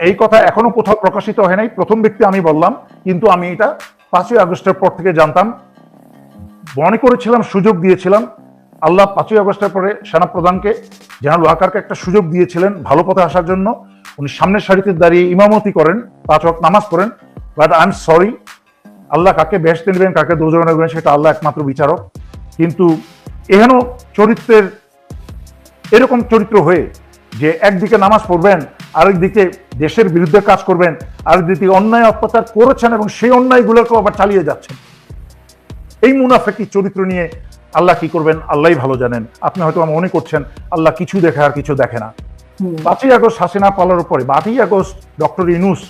এই কথা এখনো কোথাও প্রকাশিত হয় নাই, প্রথম ব্যক্তি আমি বললাম, কিন্তু আমি এটা 5ই আগস্টের পর থেকে জানতাম, মনে করেছিলাম, সুযোগ দিয়েছিলাম। আল্লাহ 5ই আগস্টের পরে সেনাপ্রধানকে, জেনারেল ওয়াকারকে একটা সুযোগ দিয়েছিলেন ভালো পথে আসার জন্য। উনি সামনের সারিতে দাঁড়িয়ে ইমামতি করেন, 5 ওয়াক্ত নামাজ পড়েন। বাট আই এম সরি, আল্লাহ কাকে বেহেশতে নেবেন কাকে দোজখে নেবেন সেটা আল্লাহ একমাত্র বিচারক। কিন্তু এহেন চরিত্রের, এরকম চরিত্র হয়ে যে একদিকে নামাজ পড়বেন, আরেকদিকে দেশের বিরুদ্ধে কাজ করবেন, আরেকদিকে অন্যায় অত্যাচার করেছেন এবং সেই অন্যায়গুলোকেও আবার চালিয়ে যাচ্ছেন, এই মুনাফিকি চরিত্র নিয়ে আল্লাহ কি করবেন আল্লাহই ভালো জানেন। আপনি হয়তো মনে করছেন আল্লাহ কিছু দেখে আর কিছু দেখে না। 5ই আগস্ট হাসিনা পালার পরে, 8ই আগস্ট ডক্টর ইউনূস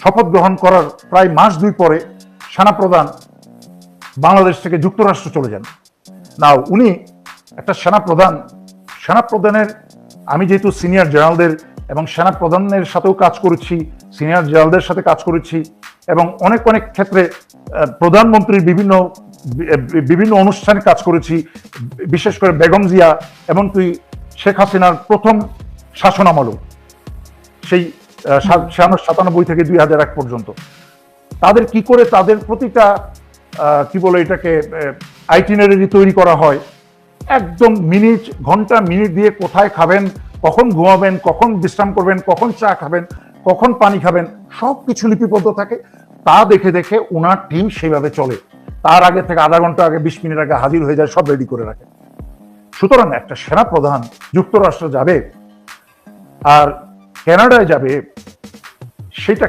শপথ গ্রহণ করার প্রায় মাস 2 পরে সেনাপ্রধান বাংলাদেশ থেকে যুক্তরাষ্ট্র চলে যান। নাও উনি একটা সেনাপ্রধানের, আমি যেহেতু সিনিয়র জেনারেলদের এবং সেনাপ্রধানের সাথেও কাজ করেছি, সিনিয়র জেনারেলদের সাথে কাজ করেছি, এবং অনেক অনেক ক্ষেত্রে প্রধানমন্ত্রীর বিভিন্ন অনুষ্ঠানে কাজ করেছি, বিশেষ করে বেগম জিয়া এবং শেখ হাসিনার প্রথম শাসনামলও, সেই 97 থেকে 2001 পর্যন্ত তাদের কি করে তাদের প্রতিটা কি বলে এটাকে আইটিনারি তৈরি করা হয়, একদম মিনিট ঘন্টা মিনিট দিয়ে কোথায় খাবেন, কখন ঘুমাবেন, কখন বিশ্রাম করবেন, কখন চা খাবেন, কখন পানি খাবেন, সব কিছু লিপিবদ্ধ থাকে। তা দেখে দেখে ওনার টিম সেভাবে চলে। তার আগে থেকে আধা ঘন্টা আগে, 20 মিনিট আগে হাজির হয়ে যায়, সব রেডি করে রাখে। সুতরাং একটা সেনাপ্রধান যুক্তরাষ্ট্র যাবে আর কানাডায় যাবে, সেটা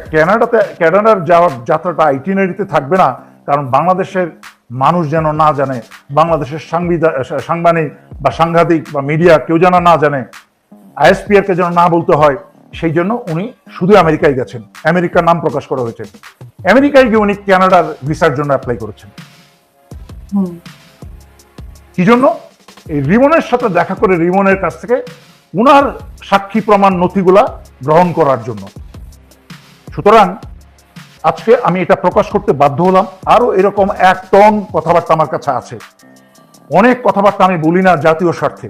কানাডার যাওয়ার যাত্রাটা আইটিনারিতে থাকবে না। কারণ বাংলাদেশের মানুষ যেন না জানে, বাংলাদেশের সাংবাদিক বা সাংঘাতিক বা মিডিয়া কেউ যেন না জানে, আইএসপিআর কে যেন না বলতে হয়, সেই জন্য উনি শুধু আমেরিকায় গেছেন। আমেরিকার নাম প্রকাশ করা হয়েছে। আমেরিকায় গিয়ে উনি কানাডার ভিসার জন্য অ্যাপ্লাই করেছেন। কি জন্য? এই রিমনের সাথে দেখা করে রিমনের কাছ থেকে উনার সাক্ষী প্রমাণ নথিগুলা গ্রহণ করার জন্য। সুতরাং আজকে আমি এটা প্রকাশ করতে বাধ্য হলাম। আরো এরকম 1 টন কথাবার্তা আমার কাছে আছে। অনেক কথাবার্তা আমি বলি না জাতীয় স্বার্থে,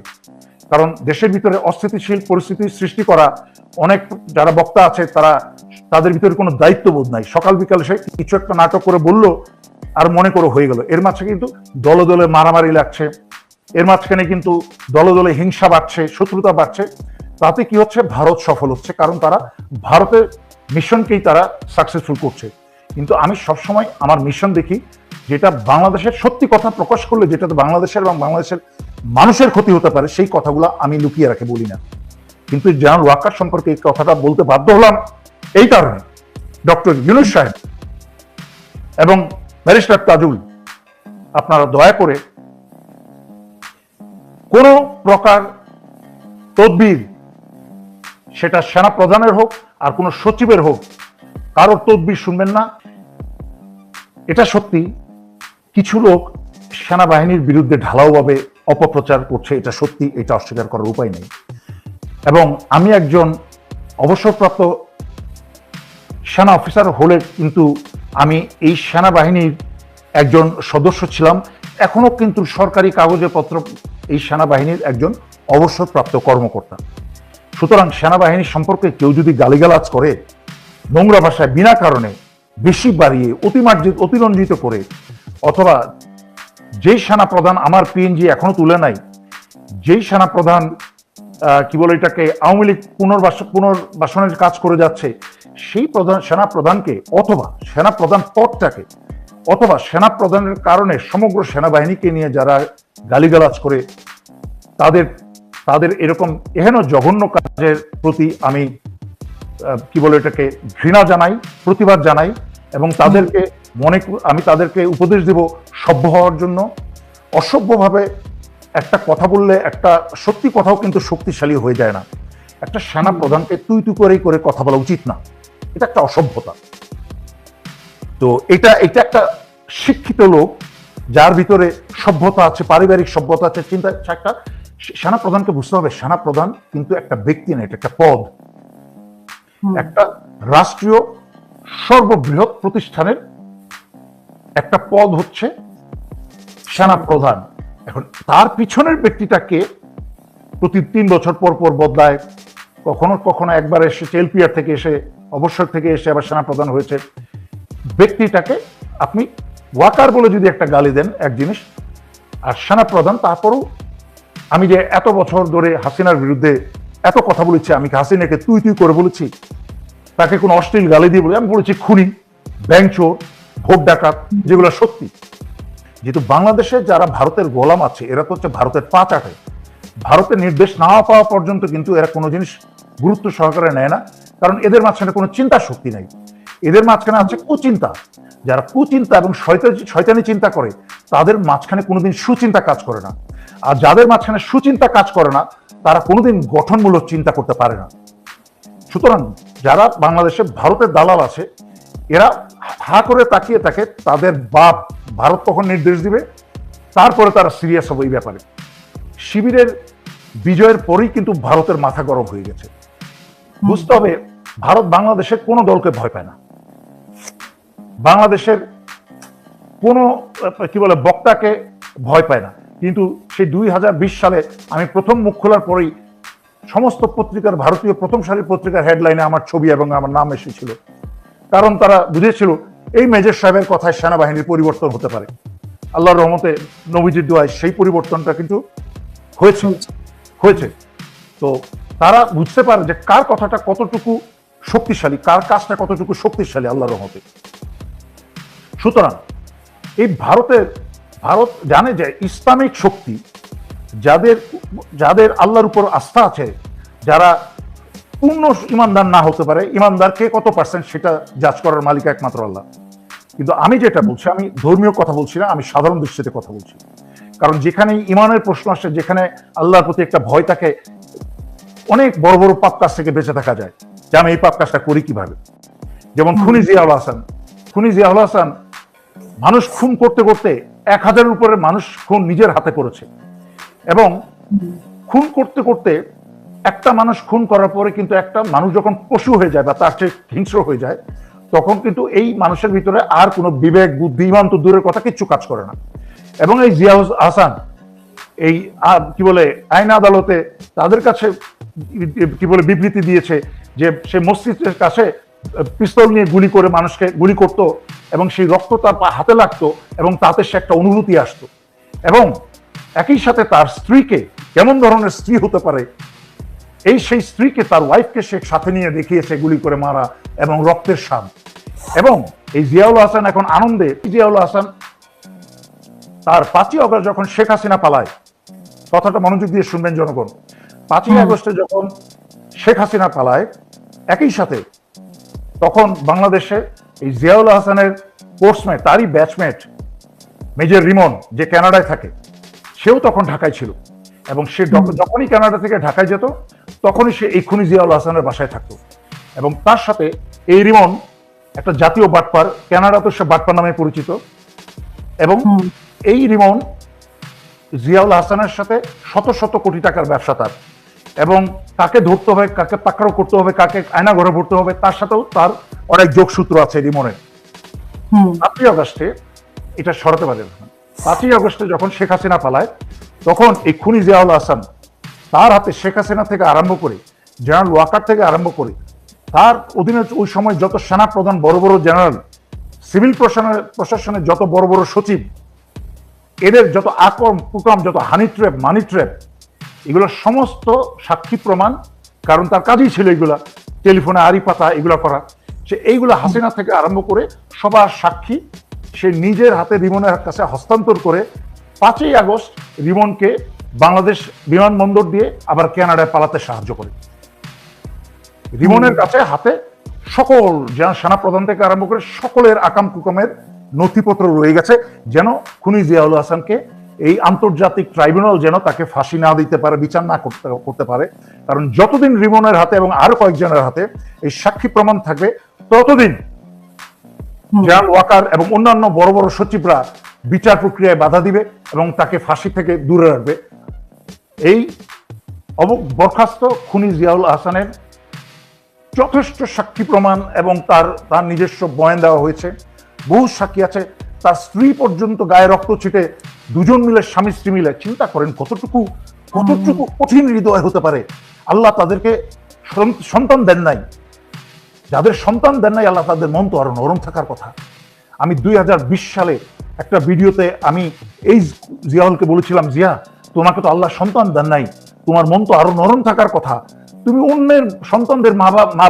কারণ দেশের ভিতরে অস্থিতিশীল পরিস্থিতি সৃষ্টি করা, অনেক যারা বক্তা আছে তাদের ভিতরে কোনো দায়িত্ববোধ নাই। সকাল বিকাল সে কিছু একটা নাটক করে বললো আর মনে করে হয়ে গেল। এর মাঝে কিন্তু দলে দলে মারামারি লাগছে, এর মাঝখানে কিন্তু দলে দলে হিংসা বাড়ছে, শত্রুতা বাড়ছে। তাতে কি হচ্ছে? ভারত সফল হচ্ছে, কারণ তারা ভারতের মিশনকেই তারা সাকসেসফুল করছে। কিন্তু আমি সবসময় আমার মিশন দেখি, যেটা বাংলাদেশের সত্যি কথা প্রকাশ করলে যেটাতে বাংলাদেশের এবং বাংলাদেশের মানুষের ক্ষতি হতে পারে, সেই কথাগুলো আমি লুকিয়ে রাখে বলি না। কিন্তু জেনারেল ওয়াকার সম্পর্কে এই কথাটা বলতে বাধ্য হলাম এই কারণে, ডক্টর ইউনূস সাহেব এবং ব্যারিস্টার তাজুল, আপনারা দয়া করে কোন প্রকার তদবির, সেটা সেনা প্রধানের হোক আর কোন সচিবের হোক, কারোর তদবির শুনবেন না। এটা সত্যি কিছু লোক সেনাবাহিনীর বিরুদ্ধে ঢালাওভাবে অপপ্রচার করছে, এটা সত্যি, এটা অস্বীকার করার উপায় নেই। এবং আমি একজন অবসরপ্রাপ্ত সেনা অফিসার হলে কিন্তু আমি এই সেনাবাহিনীর একজন সদস্য ছিলাম, এখনো কিন্তু সরকারি কাগজে পত্র এই সেনাবাহিনীর একজন অবসরপ্রাপ্ত কর্মকর্তা। সুতরাং সেনাবাহিনী সম্পর্কে কেউ যদি গালিগালাজ করে, নোংরা ভাষায় বিনা কারণে বেশি বাড়িয়ে অতিরঞ্জিত করে, অথবা যেই সেনাপ্রধান, আমার পিএনজি এখনো তুলে নাই, যেই সেনাপ্রধান কি বলে এটাকে আওয়ামী লীগ পুনর্বাসনের কাজ করে যাচ্ছে, সেই সেনাপ্রধানকে অথবা সেনাপ্রধান পদটাকে অথবা সেনাপ্রধানের কারণে সমগ্র সেনাবাহিনীকে নিয়ে যারা গালিগালাজ করে, তাদের এরকম এহেন জঘন্য কাজের প্রতি আমি কি বলে এটাকে ঘৃণা জানাই, প্রতিবাদ জানাই, এবং আমি তাদেরকে উপদেশ দেব সভ্য হওয়ার জন্য। অসভ্যভাবে একটা কথা বললে একটা সত্যি কথাও কিন্তু শক্তিশালী হয়ে যায় না। একটা সেনা প্রধানকে তুই করেই করে কথা বলা উচিত না, এটা একটা অসভ্যতা। তো এটা একটা শিক্ষিত লোক যার ভিতরে সভ্যতা আছে, পারিবারিক সভ্যতা আছে, চিন্তা। একটা সেনা প্রধানকে বুঝতে হবে, সেনা প্রধান কিন্তু একটা ব্যক্তি না, এটা একটা পদ। একটা রাষ্ট্রীয় সর্ববৃহৎ প্রতিষ্ঠানের একটা পদ হচ্ছে সেনা প্রধান। এখন তার পিছনের ব্যক্তিটাকে প্রতি 3 বছর পর পর বদলায়, কখনো কখনো একবার এসে এলপিআর থেকে এসে অবসর থেকে এসে আবার সেনাপ্রধান হয়েছে। ব্যক্তিটাকে আপনি ওয়াকার বলে যদি একটা গালি দেন এক জিনিস, আর সেনাপ্রধান, তারপরও আমি যে এত বছর ধরে হাসিনার বিরুদ্ধে এত কথা বলেছি, আমি কি হাসিনাকে তুই তুই করে বলেছি? তাকে কোনো অশ্লীল গালি দিয়ে বলে আমি বলেছি খুনি, ব্যাংকচোর, ভোট ডাকাত, যেগুলো সত্যি। যেহেতু বাংলাদেশে যারা ভারতের গোলাম আছে, এরা তো হচ্ছে ভারতের পা চাটে। ভারতের নির্দেশ না পাওয়া পর্যন্ত কিন্তু এরা কোনো জিনিস গুরুত্ব সহকারে নেয় না, কারণ এদের মাঝখানে কোনো চিন্তা শক্তি নেই। এদের মাঝখানে আছে কুচিন্তা। যারা কুচিন্তা এবং শয়তানি চিন্তা করে, তাদের মাঝখানে কোনোদিন সুচিন্তা কাজ করে না। আর যাদের মাঝখানে সুচিন্তা কাজ করে না, তারা কোনোদিন গঠনমূলক চিন্তা করতে পারে না। সুতরাং যারা বাংলাদেশে ভারতের দালাল আছে, এরা হা করে তাকিয়ে থাকে তাদের বাপ ভারত কখন নির্দেশ দিবে, তারপরে তারা সিরিয়াস হবে এই ব্যাপারে। শিবিরের বিজয়ের পরেই কিন্তু ভারতের মাথা গরম হয়ে গেছে। বুঝতে হবে, ভারত বাংলাদেশের কোনো দলকে ভয় পায় না, বাংলাদেশের কোনো কি বলে বক্তাকে ভয় পায় না। কিন্তু সেই 2020 সালে আমি প্রথম মুখ খোলার পরেই সমস্ত পত্রিকার, ভারতীয় প্রথম সারির পত্রিকার হেডলাইনে আমার ছবি এবং আমার নাম এসেছিল, কারণ তারা বুঝেছিল এই মেজর সাহেবের কথায় সেনাবাহিনীর পরিবর্তন হতে পারে। আল্লাহর রহমতে, নবীজির দোয়ায় সেই পরিবর্তনটা কিন্তু হয়েছে। তো তারা বুঝতে পারে যে কার কথাটা কতটুকু শক্তিশালী, কার কাজটা কতটুকু শক্তিশালী আল্লাহর রহমতে। সুতরাং এই ভারত জানে যে ইসলামিক শক্তি, যাদের আল্লাহর উপর আস্থা আছে, যারা পূর্ণ ইমানদার না হতে পারে, ইমানদার কে কত পার্সেন্ট সেটা জাজ করার মালিক একমাত্র আল্লাহ। কিন্তু আমি যেটা বলছি, আমি ধর্মীয় কথা বলছি না, আমি সাধারণ দৃষ্টিতে কথা বলছি। কারণ যেখানে ইমানের প্রশ্ন আসে, যেখানে আল্লাহর প্রতি একটা ভয় থাকে, অনেক বড় বড় পাপ কাজ থেকে বেঁচে থাকা যায়, যে আমি এই পাপ কাজটা করি কিভাবে। যেমন খুনি জিয়াউল হাসান মানুষ খুন করতে করতে 1000-এর উপরে মানুষ খুন নিজের হাতে করেছে, এবং খুন করতে করতে একটা মানুষ খুন করার পরে কিন্তু একটা মানুষ যখন পশু হয়ে যায় বা তার চেয়ে হিংস্র হয়ে যায়, তখন কিন্তু এই মানুষের ভিতরে আর কোনো বিবেক, বুদ্ধি, ইমান তো দূরের কথা, কিচ্ছু কাজ করে না। এবং এই জিয়াউল হাসান এই কি বলে আইন আদালতে তাদের কাছে কি বলে বিবৃতি দিয়েছে যে সে মসজিদের কাছে পিস্তল নিয়ে গুলি করে মানুষকে গুলি করত, এবং সেই রক্ত তার হাতে লাগতো, এবং তাতে সে একটা অনুভূতি আসতো। এবং একই সাথে তার স্ত্রীকে, কেমন ধরনের স্ত্রী হতে পারে, সেই স্ত্রীকে, তার ওয়াইফকে সে সাথে নিয়ে দেখিয়েছে গুলি করে মারা এবং রক্তের স্বাদ। এবং এই জিয়াউল হাসান এখন আনন্দে, জিয়াউল হাসান তার 5ই আগস্ট যখন শেখ হাসিনা পালায়, কথাটা মনোযোগ দিয়ে শুনবেন জনগণ, 5ই আগস্টে যখন শেখ হাসিনা পালায়, একই সাথে তখন বাংলাদেশে এই জিয়াউল হাসানের কোর্সমেট, তারই ব্যাচমেট মেজর রিমন, যে কানাডায় থাকে, সেও তখন ঢাকায় ছিল। এবং সে যখনই কানাডা থেকে ঢাকায় যেত, তখনই সে এই খুনি জিয়াউল হাসানের বাসায় থাকতো। এবং তার সাথে এই রিমন একটা জাতীয় বাটপার, কানাডাতে সে বাটপার নামে পরিচিত। এবং এই রিমন জিয়াউল হাসানের সাথে শত শত কোটি টাকার ব্যবসা তার, এবং কাকে ধরতে হবে, কাকে পাকড়াও করতে হবে, কাকে আয়না ঘরে ভরতে হবে, তার সাথেও তার অনেক যোগসূত্র আছে রিমনের। 5ই আগস্টে এটা সরাতে পারে না। 5ই আগস্টে যখন শেখ হাসিনা পালায়, তখন এই খুনি জিয়াউল হাসান তার হাতে শেখ হাসিনা থেকে আরম্ভ করে, জেনারেল ওয়াকার থেকে আরম্ভ করে, তার অধীনে ওই সময় যত সেনা প্রধান, বড় বড় জেনারেল, সিভিল প্রশাসনের যত বড় বড় সচিব, এদের যত কুকর্ম, যত হানি ট্র্যাপ, মানি ট্র্যাপ, এগুলো সমস্ত সাক্ষী প্রমাণ। কারণ তার কাজই ছিল এগুলা, টেলিফোনে আড়ি পাতা এগুলো করা। সে এইগুলো হাসিনা থেকে আরম্ভ করে সবার সাক্ষী সে নিজের হাতে রিমনের কাছে হস্তান্তর করে 5ই আগস্ট রিমনকে বাংলাদেশ বিমানবন্দর দিয়ে আবার কানাডায় পালাতে সাহায্য করে। রিমনের কাছে হাতে সকল সেনাপ্রধান থেকে আরম্ভ করে সকলের আকাম কুকামের নথিপত্র রয়ে গেছে, যেন খুনি জিয়াউল হাসানকে এই আন্তর্জাতিক ট্রাইব্যুনাল যেন তাকে ফাঁসি না দিতে পারে, বিচার না করতে পারে। কারণ যতদিন রিমনের হাতে এবং আরো কয়েকজনের হাতে এই সাক্ষী প্রমাণ থাকবে, ততদিন জেনারেল ওয়াকার এবং অন্যান্য বড় বড় সচিবরা বিচার প্রক্রিয়ায় বাধা দিবে এবং তাকে ফাঁসি থেকে দূরে রাখবে। এই বরখাস্ত খুনি জিয়াউল হাসানের যথেষ্ট সাক্ষী প্রমাণ এবং তার নিজস্ব বয়ান দেওয়া হয়েছে, বহু সাক্ষী আছে, তার স্ত্রী পর্যন্ত গায়ে রক্ত ছিটে, দুজন মিলে, স্বামী স্ত্রী মিলে। চিন্তা করেন কতটুকু কঠিন হৃদয় হতে পারে। আল্লাহ তাদেরকে সন্তান দেন নাই, যাদের সন্তান দেন নাই আল্লাহ তাদের মন তো আরো নরম থাকার কথা। আমি 2020 সালে একটা ভিডিওতে আমি এই জিয়াউলকে বলেছিলাম, জিয়া তোমাকে তো আল্লাহ সন্তান দেন নাই, তোমার মন তো আরো নরম থাকার কথা, তুমি অন্যের সন্তানদের মা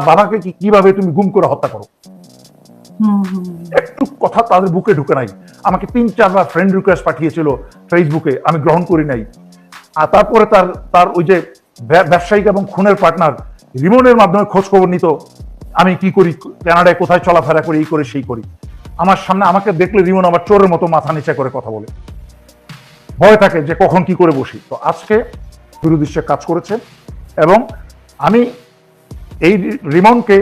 বাবাকে কিভাবে তুমি গুম করে হত্যা করো? একটু কথা তাদের বুকে ঢুকে নাই। আমাকে 3-4 বার ফ্রেন্ড রিকোয়েস্ট পাঠিয়েছিল ফেসবুকে, আমি গ্রহণ করি নাই। আর তারপরে তার ওই যে ব্যবসায়িক এবং খুনের পার্টনার রিমনের মাধ্যমে খোঁজ খবর নিত, আমি কি করি, কানাডায় কোথায় চলাফেরা করি, এই করে সেই করি। আমার সামনে আমাকে দেখলে রিমন আবার চোরের মতো মাথা নিচে করে কথা বলে, ভয় থাকে যে কখন কি করে বসি। তো আজকে বিরোধীশে কাজ করেছে এবং আমি এই রিমনকে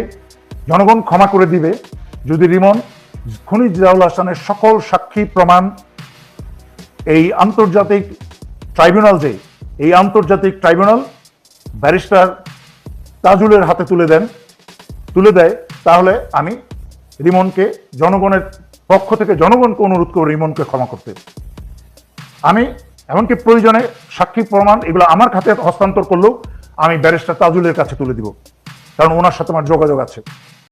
জনগণ ক্ষমা করে দিবে যদি রিমন খুনি জিয়াউল হাসানের সকল সাক্ষী প্রমাণ এই আন্তর্জাতিক ট্রাইব্যুনাল, যে এই আন্তর্জাতিক ট্রাইব্যুনাল ব্যারিস্টার তাজুলের হাতে তুলে দেয়, তাহলে আমি রিমনকে জনগণের পক্ষ থেকে জনগণকে অনুরোধ করব রিমনকে ক্ষমা করতে। আমি এমনকি প্রয়োজনে সাক্ষী প্রমাণ এগুলো আমার খাতে হস্তান্তর করলেও আমি ব্যারিস্টার তাজুলের কাছে তুলে দিব, কারণ ওনার সাথে আমার যোগাযোগ আছে।